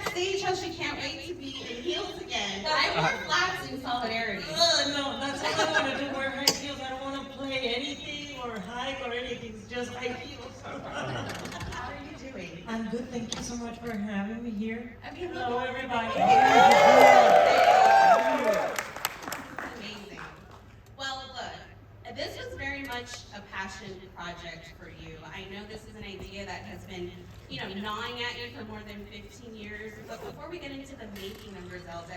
backstage how she can't wait to be in heels again. I wore flats in solidarity. No, that's all I want to do, wear high heels. I don't want to play anything or hike or anything, it's just high heels. How are you doing? I'm good, thank you so much for having me here. I mean, hello everybody. Amazing. Well, look, this was very much a passion project for you. I know this is an idea that has been, gnawing at you for more than 15 years. But before we get into the making of Griselda,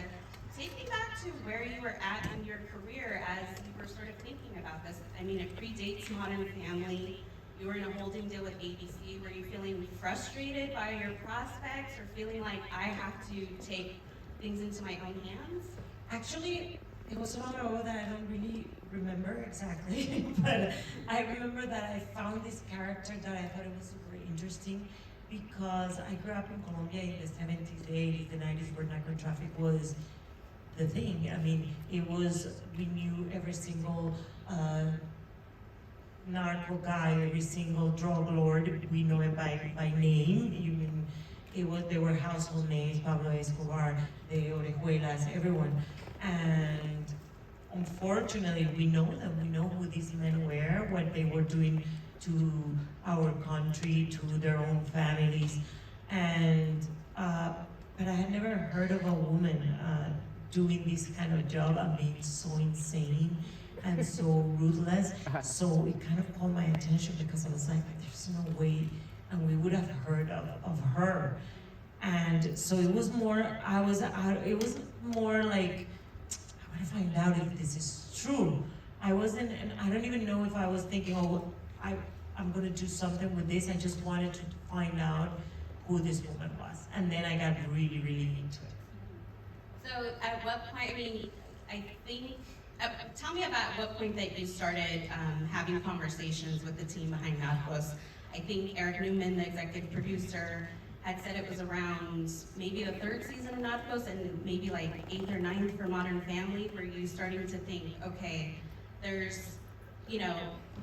take me back to where you were at in your career as you were sort of thinking about this. I mean, it predates Modern Family. You were in a holding deal with ABC. Were you feeling frustrated by your prospects or feeling like I have to take things into my own hands? Actually, it was long ago that I don't really remember exactly, but I remember that I found this character that I thought it was super interesting because I grew up in Colombia in the 70s, the 80s, the 90s where narco traffic was the thing. I mean, we knew every single narco guy, every single drug lord, we know it by name. They were household names, Pablo Escobar, the Orejuelas, everyone. And unfortunately, we know them. We know who these men were, what they were doing to our country, to their own families. And, but I had never heard of a woman doing this kind of job and being so insane and so ruthless. So it kind of caught my attention because I was like, there's no way, and we would have heard of her. And so it was more, it was more like, I want to find out if this is true. I don't even know if I was thinking, oh, I'm gonna do something with this. I just wanted to find out who this woman was. And then I got really, really into it. So at what point, tell me about what point that you started having conversations with the team behind NARCOS. I think Eric Newman, the executive producer, had said it was around maybe the 3rd season of NARCOS and maybe like 8th or 9th for Modern Family. Were you starting to think, okay, there's,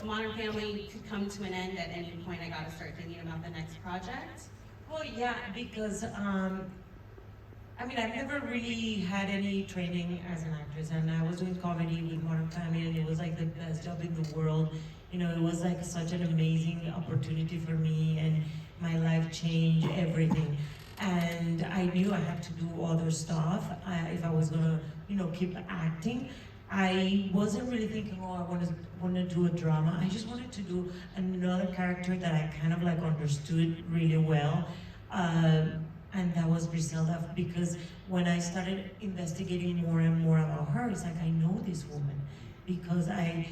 Modern Family could come to an end at any point, I gotta start thinking about the next project? Well, yeah, because I've never really had any training as an actress, and I was doing comedy with Modern Family, and it was like the best job in the world. It was like such an amazing opportunity for me, and my life changed everything. And I knew I had to do other stuff if I was gonna, keep acting. I wasn't really thinking, oh, I want to do a drama. I just wanted to do another character that I kind of like understood really well. And that was Griselda, because when I started investigating more and more about her, it's like, I know this woman because I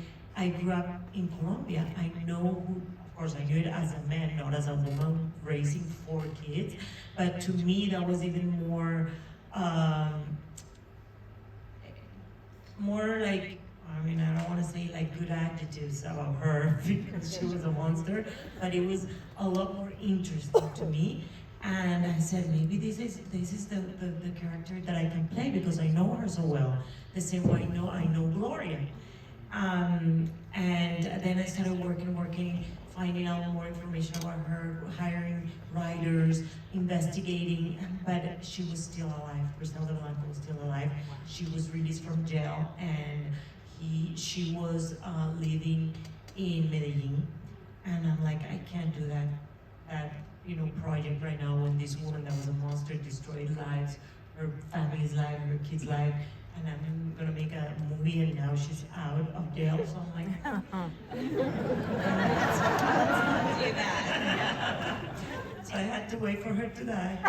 grew up in Colombia. I know who, of course I knew it as a man, not as a woman raising 4 kids, but to me that was even more like, I don't want to say like good adjectives about her because she was a monster, but it was a lot more interesting to me. And I said, maybe this is the character that I can play because I know her so well. The same way I know Gloria. And then I started working, finding out more information about her, hiring writers, investigating, but she was still alive. Griselda Blanco was still alive. She was released from jail, and she was living in Medellin. And I'm like, I can't do that project right now when this woman that was a monster destroyed lives, her family's life, her kids' life, and I'm gonna make a movie and now she's out of jail, so I'm like, let's not do that. So I had to wait for her to die. I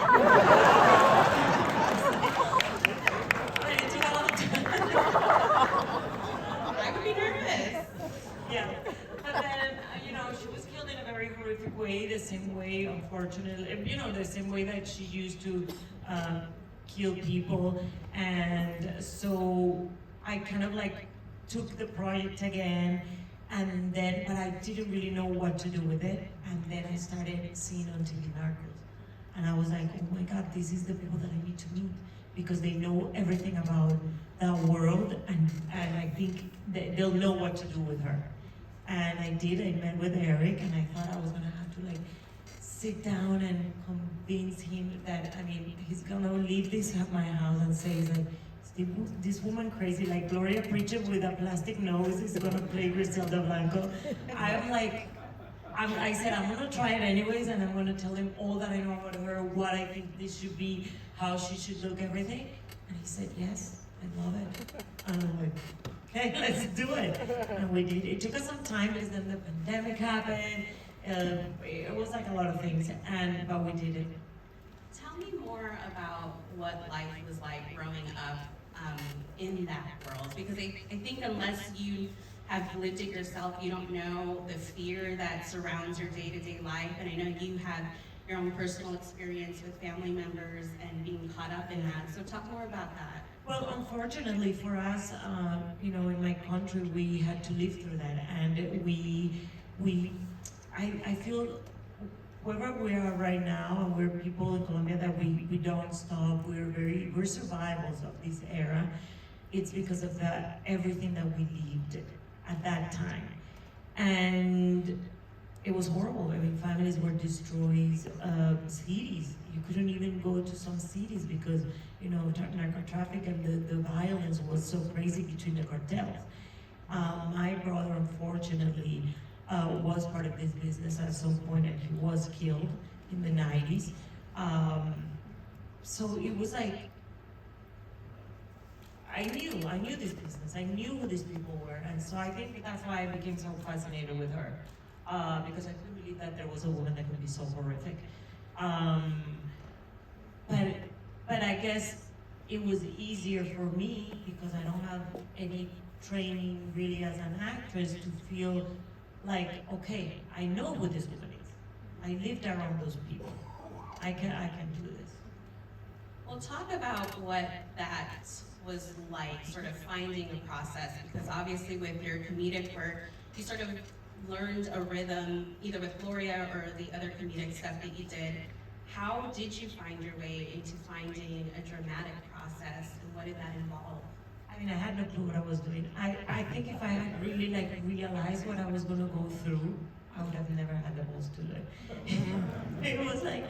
would be nervous. Yeah, but then, she was killed in a very horrific way, the same way, unfortunately, the same way that she used to kill people. And so I kind of like took the project again, and then, but I didn't really know what to do with it. And then I started seeing on TV Narcos. And I was like, oh my God, this is the people that I need to meet, because they know everything about that world, and I think they'll know what to do with her. And I did. I met with Eric, and I thought I was gonna have to like sit down and convince him that, he's gonna leave my house and say, like, this woman crazy, like Gloria Preacher with a plastic nose is gonna play Griselda Blanco. I'm like, I said, I'm gonna try it anyways, and I'm gonna tell him all that I know about her, what I think this should be, how she should look, everything. And he said, yes, I love it. And I'm like, okay, let's do it. And we did. It took us some time because then the pandemic happened. It was like a lot of things, but we did it. Tell me more about what life was like growing up in that world, because I think unless you have lived it yourself, you don't know the fear that surrounds your day-to-day life. And I know you have your own personal experience with family members and being caught up in that. So talk more about that. Well, unfortunately for us, in my country, we had to live through that, and I feel wherever we are right now, and we're people in Colombia that we don't stop. We're survivors of this era. It's because of everything that we lived at that time, and it was horrible. I mean, families were destroyed. Cities, you couldn't even go to some cities because narco traffic and the violence was so crazy between the cartels. My brother, unfortunately, was part of this business at some point, and he was killed in the 90s. So it was like, I knew this business. I knew who these people were, and so I think that's why I became so fascinated with her, because I couldn't believe that there was a woman that could be so horrific. But I guess it was easier for me because I don't have any training really as an actress to feel like, okay, I know who this woman is. I lived around those people. I can do this. Well, talk about what that was like, sort of finding a process, because obviously with your comedic work, you sort of learned a rhythm, either with Gloria or the other comedic stuff that you did. How did you find your way into finding a dramatic process, and what did that involve? I mean, I had no clue what I was doing. I think if I had really realized what I was gonna go through, I would have never had the balls to do it. It was like,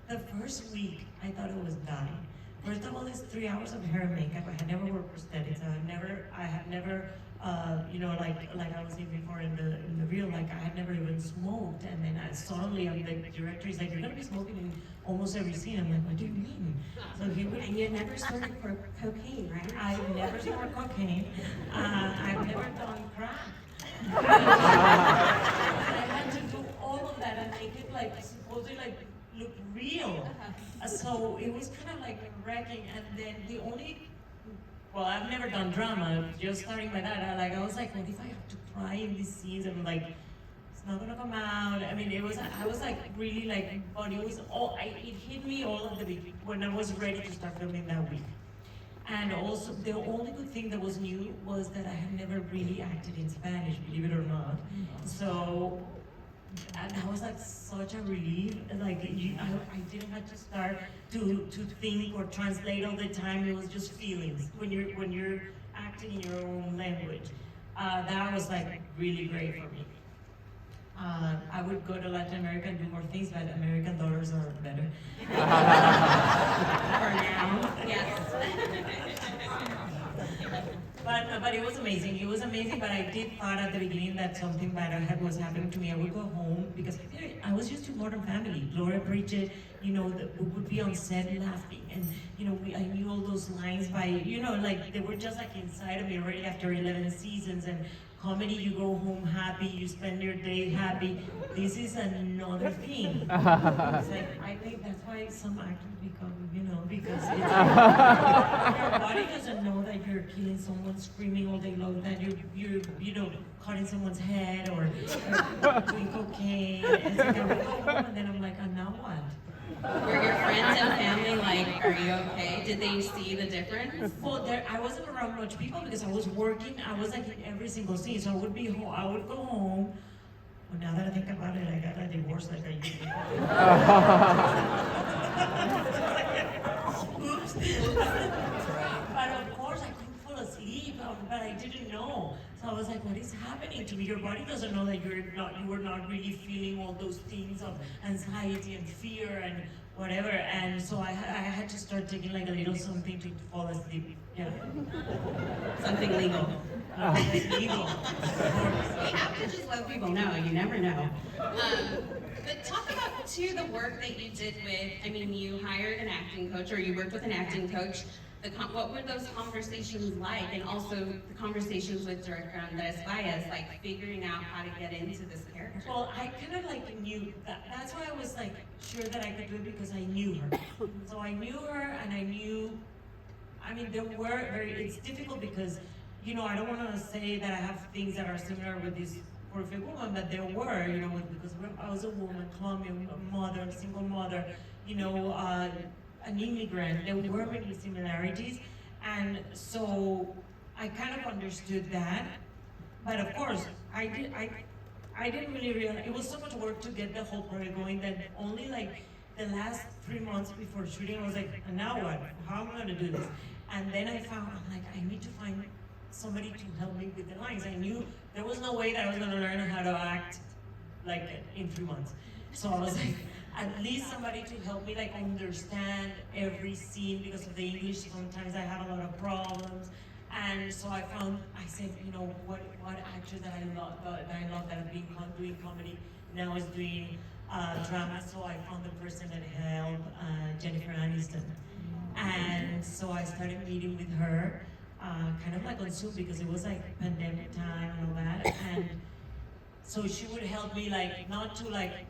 the first week, I thought I was dying. First of all, it's 3 hours of hair and makeup. I had never worked prosthetics. I had never, like I was saying before in the reel, like I had never even smoked. And then suddenly, the director is like, you're gonna be smoking in almost every scene. I'm like, what do you mean? So And you had never started for cocaine, right? I've never smoked cocaine. I've never done crack. I had to do all of that and make it supposedly look real. So it was kind of like wrecking. And then I've never done drama. Just starting by that, I was like, what if I have to cry in these scenes? And it's not gonna come out. I mean, I was really but it was it hit me all of the week when I was ready to start filming that week. And also, the only good thing that was new was that I had never really acted in Spanish, believe it or not. So, and that was such a relief. I didn't have to start to think or translate all the time. It was just feelings when you're acting in your own language. That was really great for me. I would go to Latin America and do more things, but American dollars are better. For now, yes. But it was amazing. It was amazing, but I did thought at the beginning that something bad was happening to me. I would go home because I was used to Modern Family. Gloria Bridget, we would be on set laughing, and I knew all those lines by, they were just inside of me already after 11 seasons. And comedy, you go home happy, you spend your day happy. This is another thing. It's I think that's why some actors become, because it's your body doesn't know that you're killing someone, screaming all day long, that you're cutting someone's head or doing cocaine. It's I would go home and then I'm like, and now what? Were your friends and family like, are you okay? Did they see the difference? Well, I wasn't around much people because I was working. I was in every single scene, so I would be home. I would go home. Well, now that I think about it, I got a divorce I used to. Oops. But of course, I couldn't fall asleep, but I didn't know. So I was like, what is happening to me? Your body doesn't know that you were not really feeling all those things of anxiety and fear and whatever. And so I had to start taking like a little something to fall asleep. Yeah. Something legal. Legal. We have to just let people know, you never know. But talk about, too, the work that you did with, I mean, you hired an acting coach, or you worked with an acting coach. What were those conversations like? And also the conversations with director Andrés Baiz, like figuring out how to get into this character. Well, I kind of like knew that. That's why I was like sure that I could do it, because I knew her. So I knew her, and I knew, I mean, there were it's difficult because, you know, I don't want to say that I have things that are similar with this perfect woman, but there were, you know, because I was a woman, Colombian mother, single mother, you know, an immigrant. There were many similarities, and so I kind of understood that. But of course, I didn't really realize it was so much work to get the whole project going that only like the last 3 months before shooting, I was like, now what? How am I gonna do this? And then I found, I'm like, I need to find somebody to help me with the lines. I knew there was no way that I was gonna learn how to act like in 3 months. So I was like, at least somebody to help me like understand every scene, because of the English, sometimes I have a lot of problems. And so I said, you know, what actors that I love that have been doing comedy now is doing drama. So I found the person that helped, Jennifer Aniston. And so I started meeting with her, kind of like on Zoom, because it was like pandemic time and all that. And so she would help me like, not to like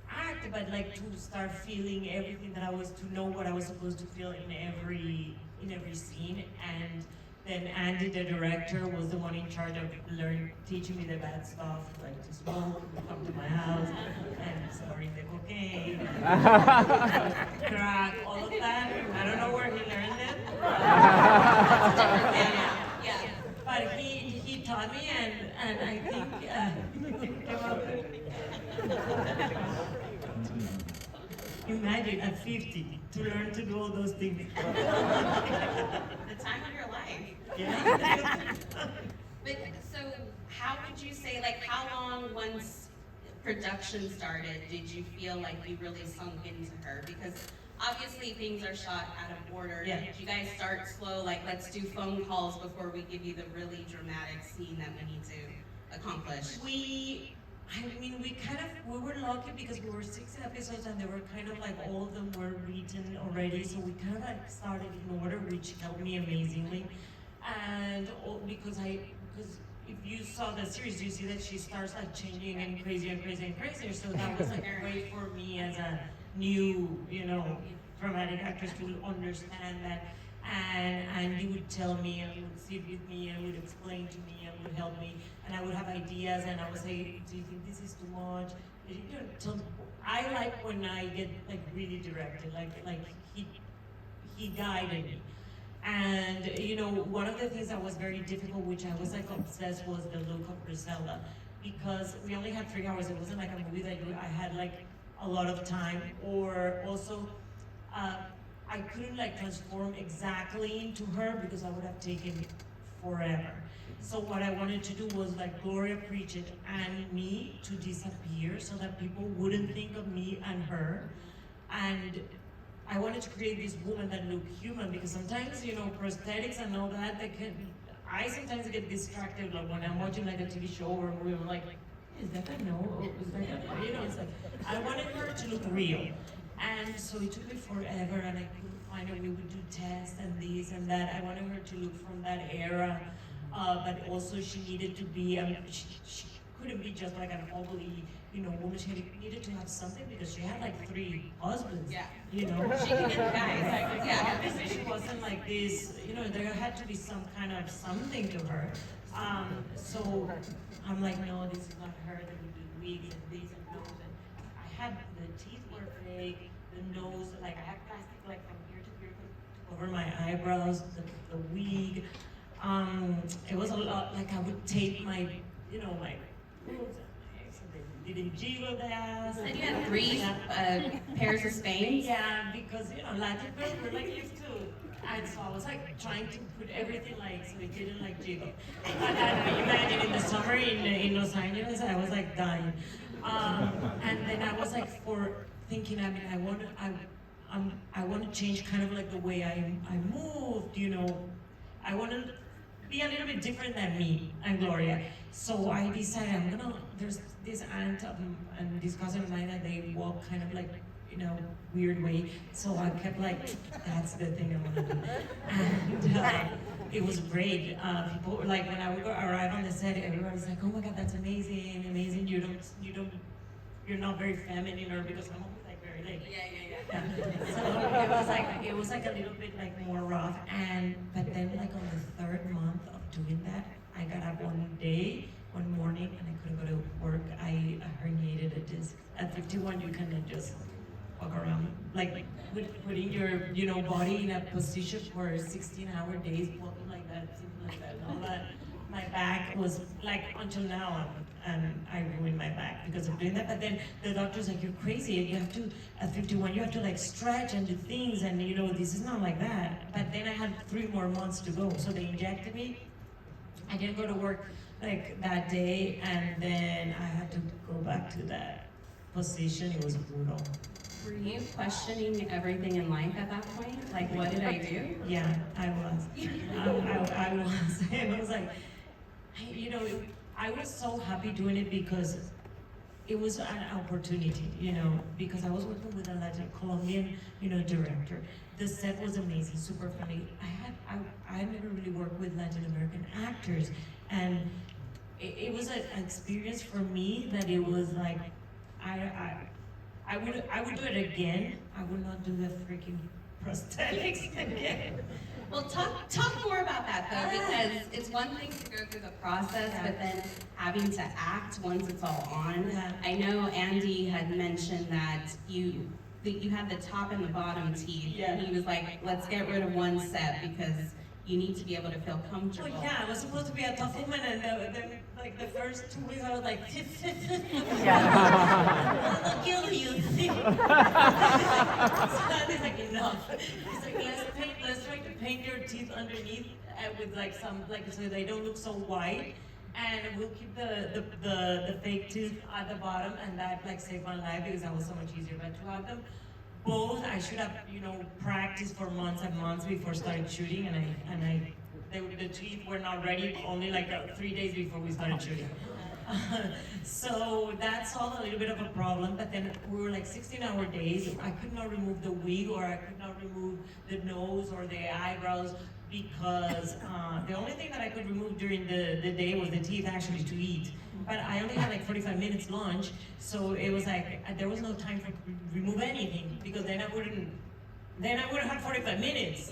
act, but like to start feeling everything that I was, to know what I was supposed to feel in every scene. And then Andy, the director, was the one in charge of teaching me the bad stuff, like to smoke, come to my house, and starting the cocaine, crack, all of that. I don't know where he learned them. Yeah. But he taught me, and I think imagine at 50 to learn to do all those things. The time of your life. Yeah. But so how would you say, like, how long once production started did you feel like you really sunk into her? Because obviously things are shot out of order. Yeah. Did you guys start slow, like let's do phone calls before we give you the really dramatic scene that we need to accomplish? We were lucky because we were 6 episodes, and they were kind of like, all of them were written already, so we kind of like started in order, which helped me amazingly. And because if you saw the series, you see that she starts like changing and crazier and crazier and crazier, so that was like great for me as a new, you know, dramatic actress to understand that. And he would tell me, and would sit with me, and would explain to me, and would help me, and I would have ideas, and I would say, do you think this is too much? You know, so I like when I get like really directed, like he guided me. And you know, one of the things that was very difficult, which I was like obsessed, was the look of Griselda, because we only had 3 hours. It wasn't like a movie that I had like a lot of time, or also. I couldn't like transform exactly into her because I would have taken forever. So what I wanted to do was like Gloria Pritchett and me to disappear so that people wouldn't think of me and her. And I wanted to create this woman that looked human, because sometimes, you know, prosthetics and all that, I sometimes get distracted, like when I'm watching like a TV show or a movie, I'm like, is that a no? Or is that a, you know, it's like, I wanted her to look real. And so it took me forever, and I couldn't find her. We would do tests and this and that. I wanted her to look from that era, but also she needed to be, she couldn't be just like an ugly, you know, woman. She needed to have something, because she had like 3 husbands, Yeah. you know. She could get the guys. Yeah. Obviously she wasn't like this, you know, there had to be some kind of something to her. So I'm like, no, this is not her. There would be wigs and this and those. And I had, the teeth were fake, the nose, like I had plastic like from here to here to cover my eyebrows, the wig. It was a lot, like I would tape my, you know, my boobs, so they didn't jiggle the ass. And you had 3 pairs of Spains? Yeah, because, you know, Latin girls were like used to, and so I was like trying to put everything like, so it didn't like jiggle. But imagine in the summer in Los Angeles, I was like dying. And then I was like thinking, I mean, change kind of like the way I moved, you know. I want to be a little bit different than me and Gloria. So I decided there's this aunt and this cousin of mine that they walk kind of like, you know, weird way. So I kept like, that's the thing I want to do. And it was great. People were like, when I would arrive on the set, everybody's like, oh my God, that's amazing, amazing. You're not very feminine, or because I'm always like very like. Yeah. So it was like a little bit like more rough, but then like on the 3rd month of doing that, I got up one morning, and I couldn't go to work. I herniated a disc. At 51, you cannot just walk around like putting your, you know, body in a position for 16-hour days, walking like that, something like that, and all that. My back was like, until now, and I ruined my back because of doing that. But then the doctor's like, you're crazy. You have to, at 51, you have to like stretch and do things, and you know, this is not like that. But then I had 3 more months to go. So they injected me. I didn't go to work like that day, and then I had to go back to that position. It was brutal. Were you questioning everything in life at that point? Like, what did I do? Yeah, I was. I was. I was like, you know, I was so happy doing it because it was an opportunity, you know, because I was working with a Latin Colombian, you know, director. The set was amazing, super funny. I never really worked with Latin American actors, and it was an experience for me that it was like, I would do it again. I would not do the freaking prosthetics again. Well, talk more about that though, because it's one thing to go through the process, but then having to act once it's all on. I know Andy had mentioned that you had the top and the bottom teeth, and he was like, let's get rid of one set because you need to be able to feel comfortable. Well, yeah, I was supposed to be a tough woman, and then like the first 2 weeks I was like, I'll kill you. So he's like, enough. He's like, let's try to paint your teeth underneath with like some, like, so they don't look so white, and we'll keep the fake tooth at the bottom, and that like saved my life because that was so much easier. But to have them both, I should have, you know, practiced for months and months before starting shooting, and the teeth were not ready only like 3 days before we started shooting. So that solved a little bit of a problem, but then we were like 16-hour days. I could not remove the wig, or I could not remove the nose or the eyebrows, because the only thing that I could remove during the day was the teeth, actually, to eat. But I only had like 45 minutes lunch, so it was like, there was no time to remove anything, because then I wouldn't have 45 minutes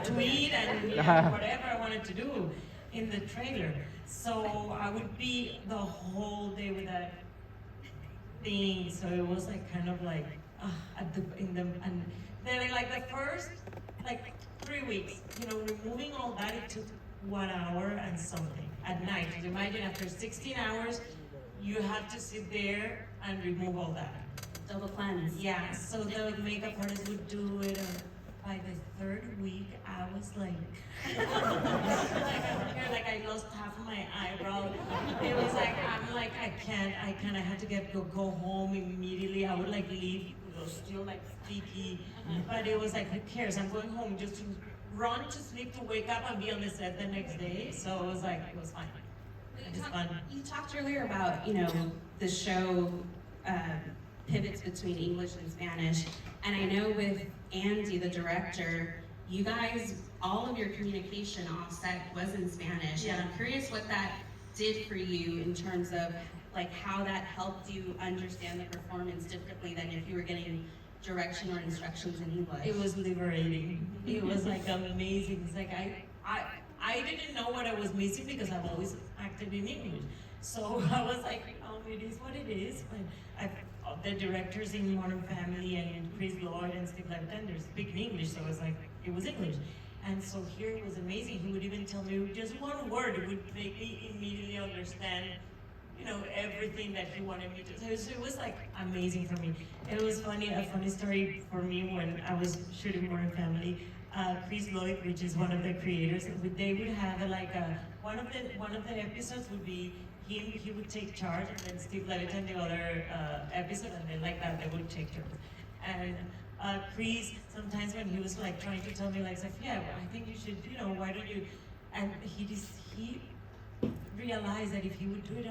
to eat and, you know, whatever I wanted to do in the trailer. So I would be the whole day with that thing. So it was like kind of like and then like the first like 3 weeks, you know, removing all that, it took 1 hour and something at night. Because imagine after 16 hours, you have to sit there and remove all that. Double cleanse. Yeah, so the makeup artist would do it by the 3rd week. I was like, like I lost half of my eyebrow. It was like, I can't, I had to go home immediately. I would like leave, it was still like sticky, but it was like, who cares? I'm going home just to run to sleep, to wake up and be on the set the next day. So it was like, it was fine. It was fun. You talked earlier about, you know, the show pivots between English and Spanish, and I know with Andy, the director, you guys, all of your communication off set was in Spanish, and I'm curious what that did for you in terms of like how that helped you understand the performance differently than if you were getting direction or instructions in English. It was liberating. It was like amazing. It's like I didn't know what I was missing because I've always acted in English. So I was like, it is what it is. But the directors in Modern Family and Chris Lloyd and Steve Levitan, they speak in English, so it was English. And so here it was amazing. He would even tell me just one word, it would make me immediately understand, you know, everything that he wanted me to say. So it was like amazing for me. It was funny, a funny story for me when I was shooting Modern Family. Chris Lloyd, which is one of the creators, they would have one of the episodes would be he would take charge, and then Steve Levitan the other episode, and then like that they would take turns. And Chris, sometimes when he was like trying to tell me like, Sofia, I think you should, why don't you, and he realized that if he would do it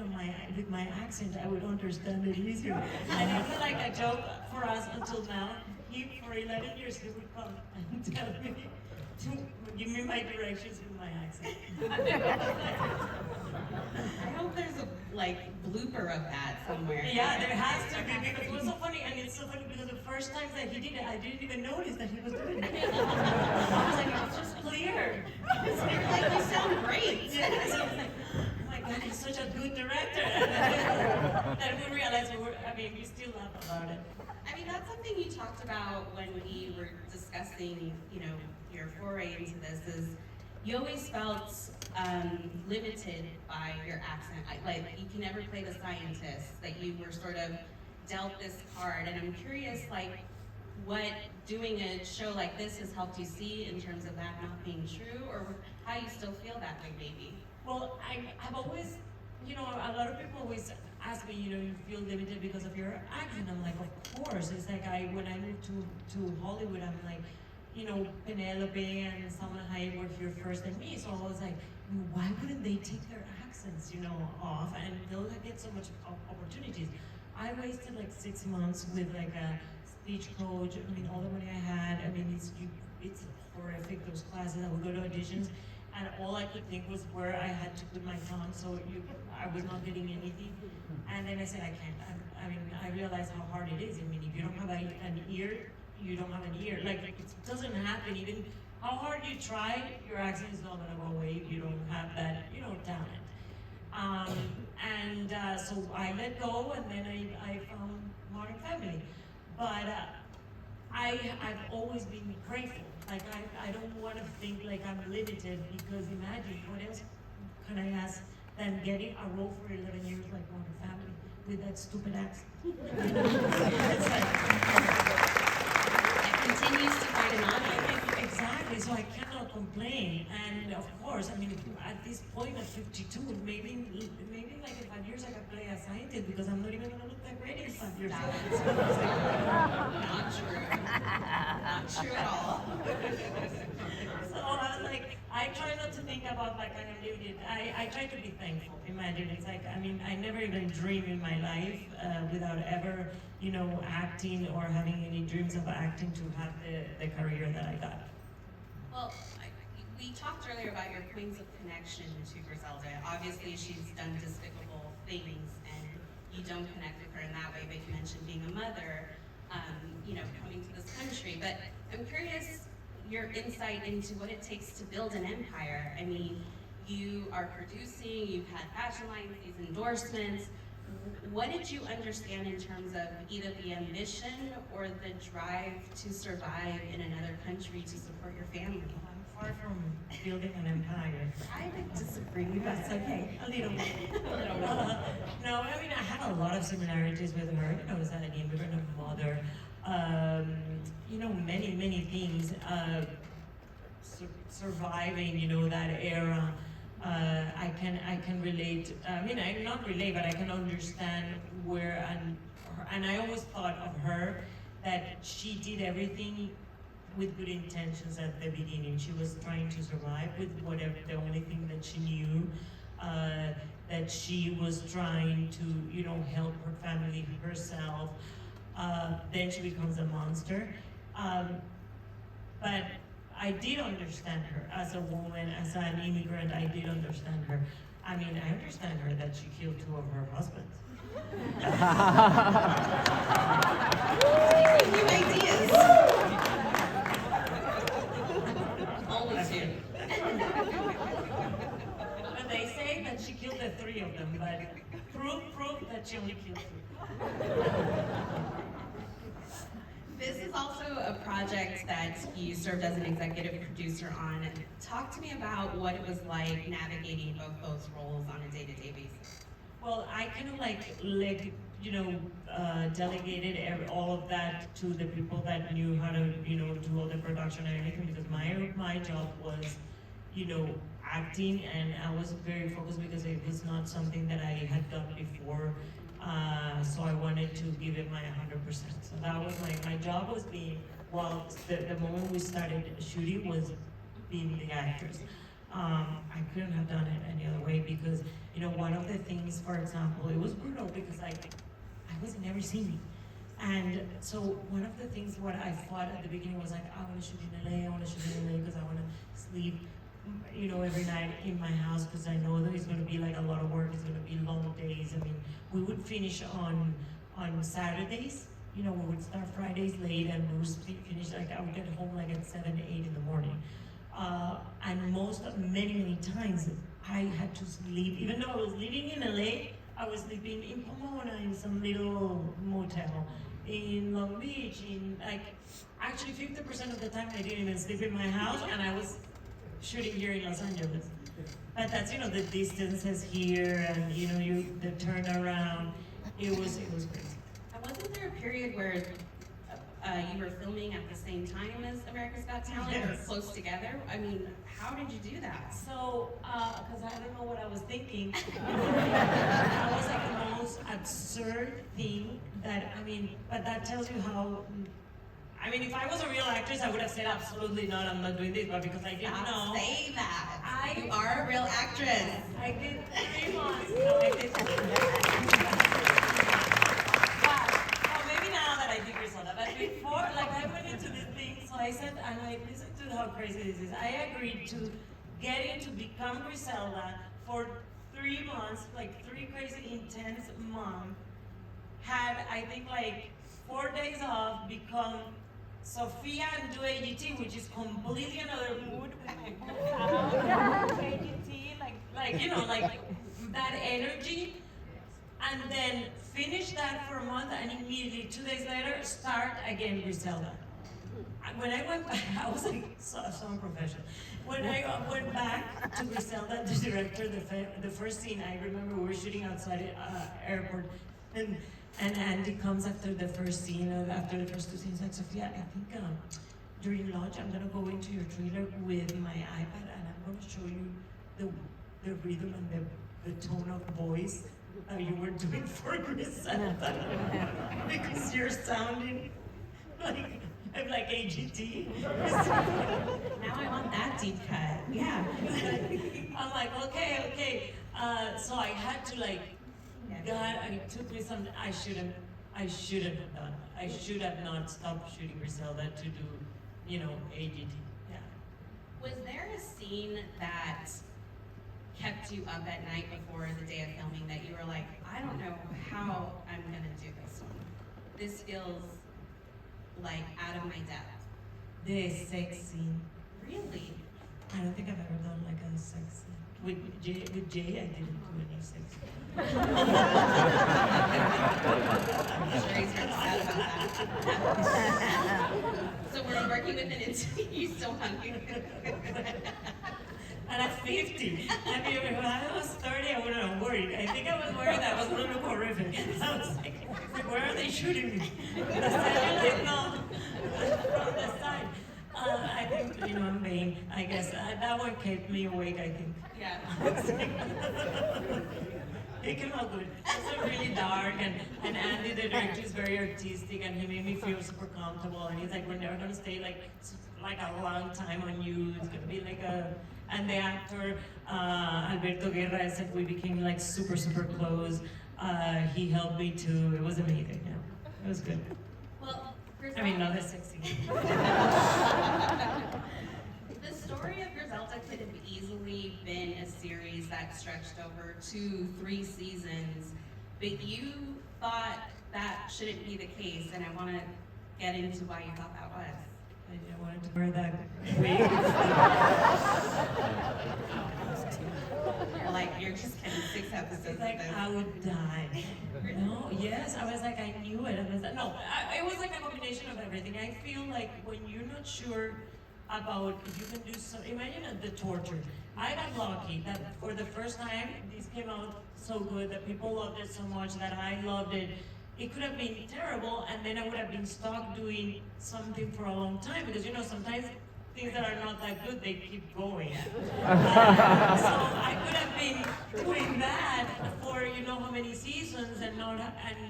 with my accent, I would understand it easier. And it was like a joke for us until now. For 11 years, he would come and tell me to give me my directions with my accent. I hope there's a blooper of that somewhere. Yeah, there has to be, because it was so funny, and it's so funny because the first time that he did it, I didn't even notice that he was doing it. I was like, it's just clear. You're like, you sound great. Yeah, so I was like, oh my God, he's such a good director. Then we realized we still laugh about it. I mean, that's something you talked about when we were discussing, your foray into this, is you always felt limited by your accent. Like, you can never play the scientist, that you were sort of dealt this card. And I'm curious, what doing a show like this has helped you see in terms of that not being true, or how you still feel that way, maybe? Well, I've always, a lot of people always ask me, you feel limited because of your accent. I'm like, of course. It's like when I moved to Hollywood, I'm like, Penelope and Salma Hayek were here first than me. So I was like, why wouldn't they take their accents, off, and they'll get so much opportunities. I wasted 6 months with a speech coach. All the money I had. It's horrific, those classes. I would go to auditions, and all I could think was where I had to put my tongue, so I was not getting anything. And then I said, I can't. I realized how hard it is. If you don't have an ear, you don't have an ear. It doesn't happen. Even how hard you try, your accent is not gonna go away if you don't have that, talent. So I let go, and then I found Modern Family. But I've always been grateful. I don't want to think I'm limited, because imagine, what else can I ask than getting a role for 11 years like Modern Family with that stupid accent? It's It continues to find an audience. Exactly, so I cannot complain. And of course, at this point at 52, maybe in 5 years I can play a scientist, because I'm not even gonna look that great in 5 years. Not true. Not true at all. So I was like, I try not to think about I'm limited. I try to be thankful. Imagine, it's I never even dreamed in my life without ever, acting or having any dreams of acting to have the career that I got. Well, we talked earlier about your points of connection to Griselda. Obviously, she's done despicable things, and you don't connect with her in that way, but you mentioned being a mother, coming to this country. But I'm curious your insight into what it takes to build an empire. You are producing, you've had fashion lines, these endorsements. What did you understand in terms of either the ambition or the drive to survive in another country to support your family? I'm far from building an empire. I would disagree, but that's okay. A little bit. No, I have a lot of similarities with her. As an immigrant, a mother, many things. Surviving, that era. I can relate. Not relate, but I can understand where and I always thought of her that she did everything with good intentions at the beginning. She was trying to survive with whatever, the only thing that she knew. That she was trying to, help her family, herself. Then she becomes a monster. But I did understand her as a woman, as an immigrant. I did understand her. I understand her that she killed 2 of her husbands. New ideas. Only 2. But they say that she killed the 3 of them, but proof that she only killed 2. This is also a project that you served as an executive producer on. Talk to me about what it was like navigating both those roles on a day-to-day basis. Well, I kind of delegated all of that to the people that knew how to, do all the production and everything, because my job was, acting, and I was very focused because it was not something that I had done before. So I wanted to give it my 100%. So that was my job was being while the moment we started shooting was being the actress. I couldn't have done it any other way because, you know, one of the things, for example, it was brutal because I was in every scene. And so one of the things what I thought at the beginning was like, I want to shoot in LA, I want to shoot in LA because I want to sleep, you know, every night in my house because I know that it's going to be like a lot of work, it's going to be long days. I mean, we would finish on Saturdays, you know, we would start Fridays late and we would finish, like I would get home like at 7, 8 in the morning. And many times I had to sleep, even though I was living in LA, I was sleeping in Pomona in some little motel, in Long Beach, in like, actually 50% of the time I didn't even sleep in my house and I was shooting here in Los Angeles. But that's, you know, the distances here and, you know, the turnaround, it was crazy. And wasn't there a period where you were filming at the same time as America's Got Talent, or Yes. close together? I mean, how did you do that? So, because I don't know what I was thinking, that was like the most absurd thing that, I mean, but that tells you how, I mean, if I was a real actress, I would have said absolutely not, I'm not doing this, but because I didn't know. Say that. You are a real actress. I did 3 months. No, I did. Well, maybe now that I did Griselda, but before, like I went into this thing, so I said, and I listened to how crazy this is. I agreed to get in to become Griselda for 3 months, like 3 crazy intense months. Had, I think, like 4 days off, become Sofia and do AGT, which is completely another mood with my AGT, like you know, like that energy, and then finish that for a month, and immediately 2 days later start again Griselda. And when I went back, I was like so unprofessional. When I went back to Griselda, the director, the first scene, I remember we were shooting outside airport, and Andy comes after the first scene, after the first 2 scenes, like, Sofia, I think during lunch I'm gonna go into your trailer with my iPad and I'm gonna show you the rhythm and the tone of voice that you were doing for Griselda. Because you're sounding like AGT. Now I want that deep cut. Yeah. I'm like, okay. So I had to like, God, it took me some, I shouldn't have done. I should have not stopped shooting Griselda to do, you know, AGT. Yeah. Was there a scene that kept you up at night before the day of filming that you were like, I don't know how I'm gonna do this one. This feels like out of my depth. The sex scene. Really? I don't think I've ever done like a sex scene. With Jay, I didn't do any sex scene. I'm sure he's very sad about that. So we're working with an intern. He's still hungry. And at 50, I mean, when I was 30, I wouldn't have worried. I think I was worried that I was going to look horrific. I was like, where are they shooting me? The side, no, from the side. I think, you know, I'm vain, I guess. That one kept me awake, I think. Yeah. It came out good. It's really dark, and Andy, the director, is very artistic, and he made me feel super comfortable. And he's like, we're never gonna stay like a long time on you. It's gonna be like a. And the actor, Alberto Guerra, I said we became like super close. He helped me too. It was amazing. Yeah, it was good. Well, I mean, not as sexy. The story of Griselda could have easily been a series that stretched over 2-3 seasons, but you thought that shouldn't be the case, and I want to get into why you thought that was. I wanted to wear that wig. You're like, you're just getting 6 episodes It's like, of this. I would die. No, yes, I was like, I knew it. I was like, no, it was like a combination of everything. I feel like when you're not sure about if you can do so, imagine the torture. I got lucky that for the first time, this came out so good, that people loved it so much, that I loved it. It could have been terrible, and then I would have been stuck doing something for a long time, because you know, sometimes things that are not that good, they keep going. So I could have been doing that for how many seasons and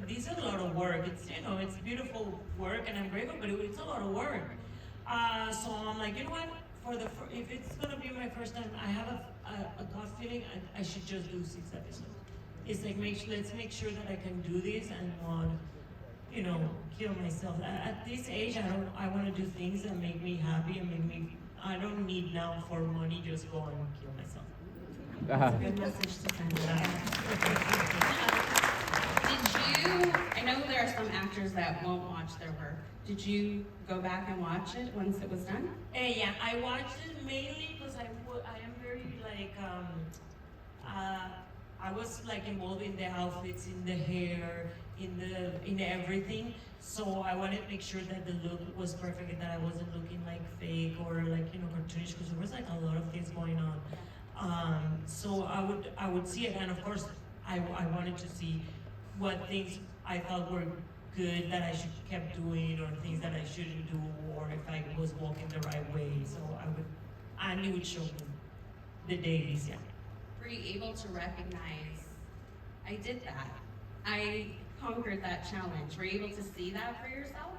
this is a lot of work. It's it's beautiful work and I'm grateful, but it's a lot of work. So I'm like, you know what? If it's gonna be my first time, I have a gut feeling I should just do 6 episodes. It's like let's make sure that I can do this and not kill myself. At this age, I want to do things that make me happy and make me. I don't need now for money. Just go and kill myself. That's a good message to send I know there are some actors that won't watch their work. Did you go back and watch it once it was done? Yeah, I watched it mainly because I am very I was involved in the outfits, in the hair, in everything. So I wanted to make sure that the look was perfect and that I wasn't looking fake or cartoonish, because there was a lot of things going on. So I would see it, and of course I wanted to see what things I thought were good that I should kept doing, or things that I shouldn't do, or if I was walking the right way. So Andy would show me the dailies, yeah. Were you able to recognize, I did that, I conquered that challenge? Were you able to see that for yourself?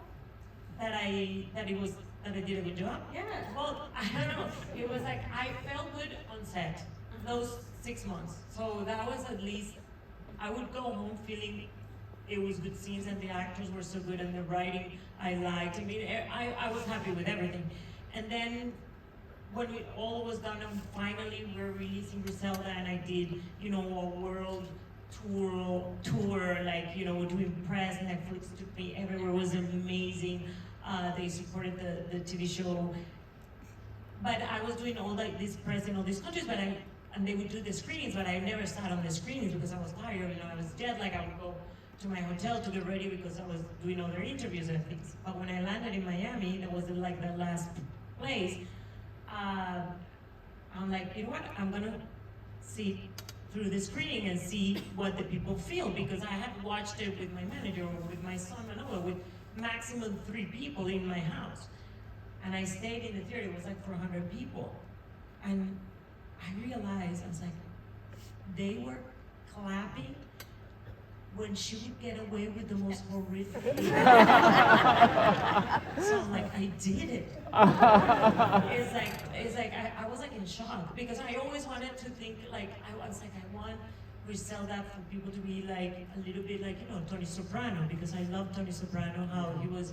That I did a good job? Yeah. Well, I don't know. It was I felt good on set those 6 months. So that was at least, I would go home feeling it was good scenes and the actors were so good and the writing I liked. I mean, I was happy with everything. And then when it all was done and finally we're releasing Griselda, and I did, a world tour, doing press. Netflix took me everywhere. It was amazing. They supported the TV show. But I was doing all this press in all these countries, and they would do the screenings, but I never sat on the screenings because I was tired, I was jet lagged. I would go to my hotel to get ready because I was doing other interviews and things. But when I landed in Miami, that was the last place, I'm like, you know what, I'm gonna sit through the screening and see what the people feel, because I had watched it with my manager or with my son Manolo, with maximum 3 people in my house. And I stayed in the theater, it was for 100 people. And I realized, I was like, they were clapping when she would get away with the most horrific thing. So I'm like, I did it. It's like I was in shock, because I always wanted to think I want Griselda for people to be a little bit Tony Soprano, because I love Tony Soprano, how he was,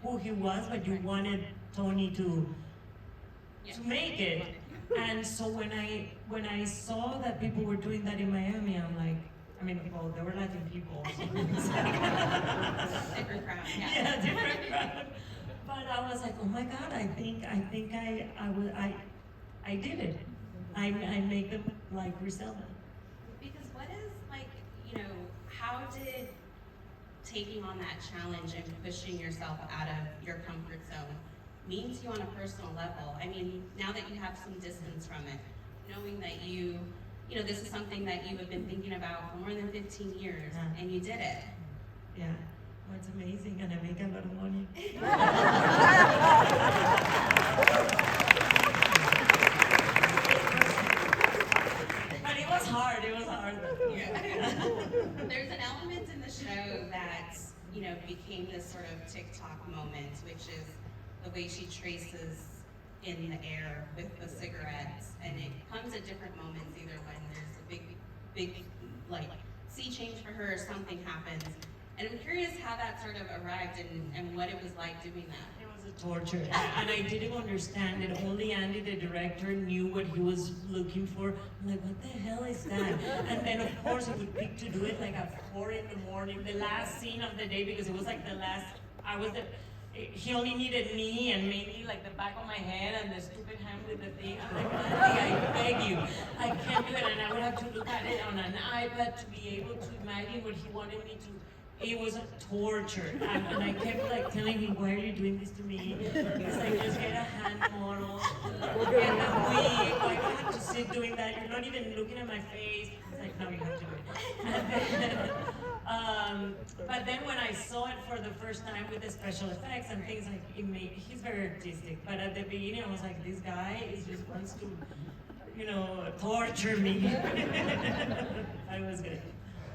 who he was, but you wanted Tony to make it. And so when I saw that people were doing that in Miami, I'm like, there were Latin people. Different crowd, yeah. Yeah, different crowd. But I was like, oh my God, I think I did it. I make them like Griselda. Because what is how did taking on that challenge and pushing yourself out of your comfort zone mean to you on a personal level? I mean, now that you have some distance from it, knowing that this is something that you have been thinking about for more than 15 years, and you did it. Yeah, well, it's amazing, and I make a lot of money. But it was hard. Yeah. There's an element in the show that, became this sort of TikTok moment, which is the way she traces in the air with the cigarettes, and it comes at different moments, either when there's a big sea change for her or something happens. And I'm curious how that sort of arrived and what it was like doing that. It was a torture, and I didn't understand it. Only Andy, the director, knew what he was looking for. I'm like, what the hell is that? And then of course it would pick to do it at 4 in the morning, the last scene of the day, because it was the last, he only needed me and maybe the back of my head and the stupid hand with the thing. I'm like, Andy, I beg you, I can't do it. And I would have to look at it on an iPad to be able to imagine what he wanted me to. It was a torture. And I kept telling him, why are you doing this to me? It's just get a hand model, get a wig. I have to sit doing that. You're not even looking at my face. It's no, you have to do it. But then when I saw it for the first time with the special effects and things like he's very artistic. But at the beginning, I was like, this guy just wants to, torture me. I was good.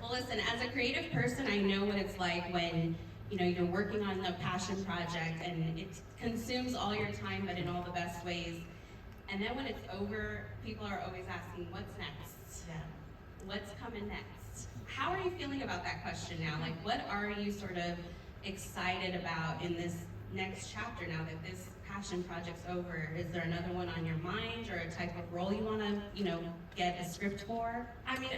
Well, listen, as a creative person, I know what it's like when you're working on a passion project and it consumes all your time, but in all the best ways. And then when it's over, people are always asking, what's next? Yeah. What's coming next? How are you feeling about that question now? Like, what are you sort of excited about in this next chapter now that this passion project's over? Is there another one on your mind or a type of role you want to, get a script for? I mean,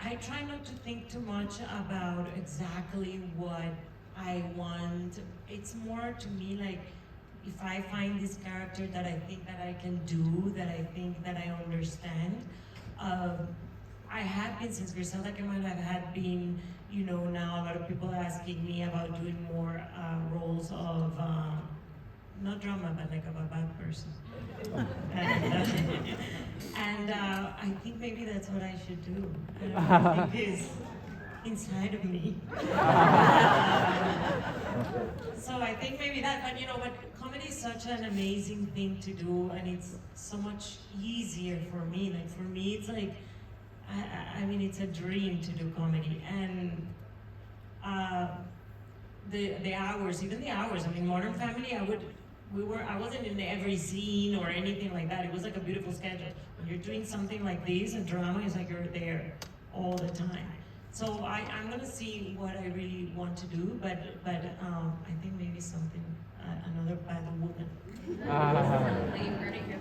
I try not to think too much about exactly what I want. It's more to me like, if I find this character that I think that I can do, that I think that I understand, I have been, since Griselda came out, I've had been, now a lot of people asking me about doing more roles of, not drama, but like of a bad person. And I think maybe that's what I should do. I think it's inside of me. So I think maybe that, but comedy is such an amazing thing to do, and it's so much easier for me. Like for me, it's like, I mean, it's a dream to do comedy, and the hours, even the hours. I mean, Modern Family, I wasn't in every scene or anything like that. It was like a beautiful schedule. When you're doing something like this, a drama, it's like you're there all the time. So I'm gonna see what I really want to do, but I think maybe something, another bad woman.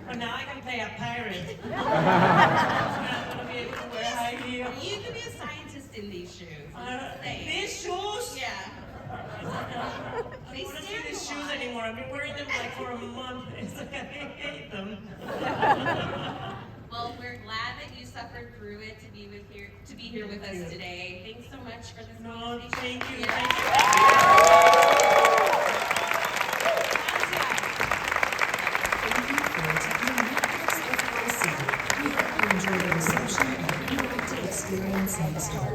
But now I can play a pirate. I'm gonna be able to wear high heels. You can be a scientist in these shoes. These shoes? Yeah. I don't want to see these shoes anymore. I've been wearing them like for a month. It's like I hate them. Well, we're glad that you suffered through it to be here with us today. Thanks so much for this conversation. Thank you. Yeah. Thank you for taking Netflix FYC. We hope you enjoy the reception and you want to experience next door.